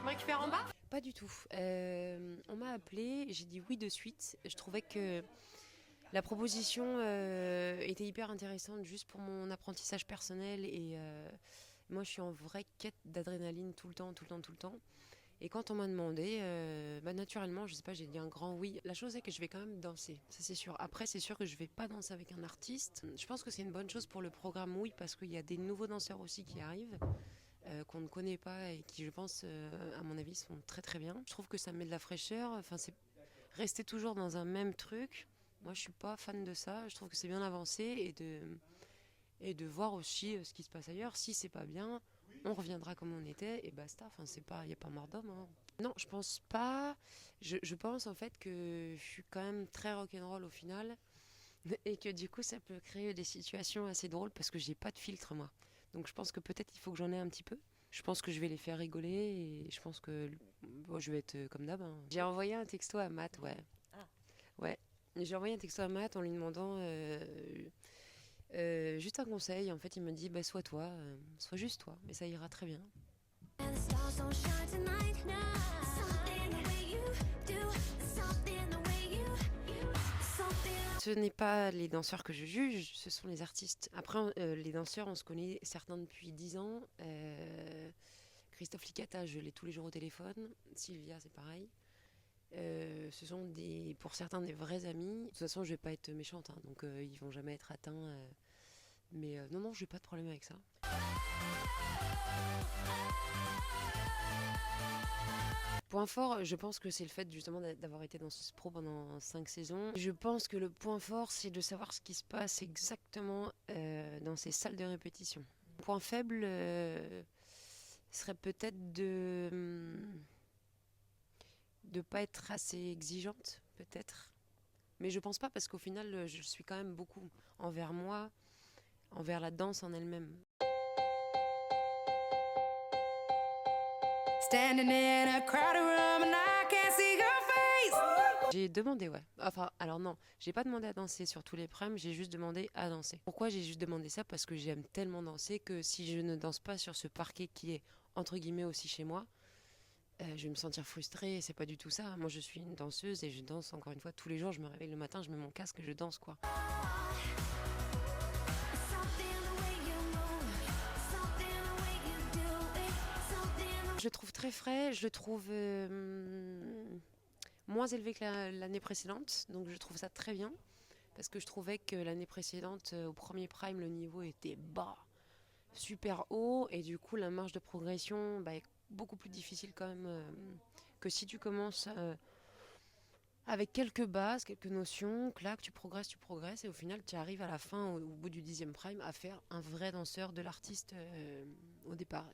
On récupère en bas? Pas du tout. On m'a appelé, j'ai dit oui de suite. Je trouvais que la proposition était hyper intéressante juste pour mon apprentissage personnel et moi je suis en vraie quête d'adrénaline tout le temps, tout le temps, tout le temps. Et quand on m'a demandé, naturellement, je sais pas, j'ai dit un grand oui. La chose est que je vais quand même danser, ça c'est sûr. Après, c'est sûr que je vais pas danser avec un artiste. Je pense que c'est une bonne chose pour le programme, oui, parce qu'il y a des nouveaux danseurs aussi qui arrivent, qu'on ne connaît pas et qui, je pense, à mon avis, sont très très bien. Je trouve que ça met de la fraîcheur. Enfin, c'est rester toujours dans un même truc. Moi, je suis pas fan de ça. Je trouve que c'est bien d'avancer et de voir aussi ce qui se passe ailleurs. Si c'est pas bien, on reviendra comme on était et basta. Enfin, c'est pas, y a pas mort d'homme, hein. Non, je pense pas. Je pense en fait que je suis quand même très rock'n'roll au final et que du coup, ça peut créer des situations assez drôles parce que j'ai pas de filtre moi. Donc, je pense que peut-être il faut que j'en ai un petit peu. Je pense que je vais les faire rigoler et je pense que bon, je vais être comme d'hab, hein. J'ai envoyé un texto à Matt, ouais. Ouais. J'ai envoyé un texto à Matt en lui demandant juste un conseil. En fait, il me dit bah, sois toi, sois juste toi, et ça ira très bien. Ce n'est pas les danseurs que je juge, ce sont les artistes. Après, les danseurs, on se connaît certains depuis 10 ans. Christophe Licata, je l'ai tous les jours au téléphone. Sylvia, c'est pareil. Ce sont pour certains des vrais amis. De toute façon, je vais pas être méchante, hein, donc ils vont jamais être atteints. Mais non, non, j'ai pas de problème avec ça. Point fort, je pense que c'est le fait justement d'avoir été dans ce pro pendant 5 saisons. Je pense que le point fort, c'est de savoir ce qui se passe exactement dans ces salles de répétition. Point faible serait peut-être de pas être assez exigeante, peut-être. Mais je pense pas parce qu'au final, je suis quand même beaucoup envers moi, envers la danse en elle-même. Standing in a crowded room and I can't see your face. J'ai demandé, ouais. Enfin, alors non, j'ai pas demandé à danser sur tous les primes, j'ai juste demandé à danser. Pourquoi j'ai juste demandé ça? Parce que j'aime tellement danser que si je ne danse pas sur ce parquet qui est entre guillemets aussi chez moi, je vais me sentir frustrée. C'est pas du tout ça. Moi, je suis une danseuse et je danse encore une fois tous les jours. Je me réveille le matin, je mets mon casque, je danse quoi. Je le trouve très frais, je le trouve moins élevé que l'année précédente, donc je trouve ça très bien, parce que je trouvais que l'année précédente, au premier prime, le niveau était bas, super haut, et du coup la marge de progression est beaucoup plus difficile quand même que si tu commences avec quelques bases, quelques notions, clac, tu progresses, et au final tu arrives à la fin, au bout du 10e prime, à faire un vrai danseur de l'artiste au départ.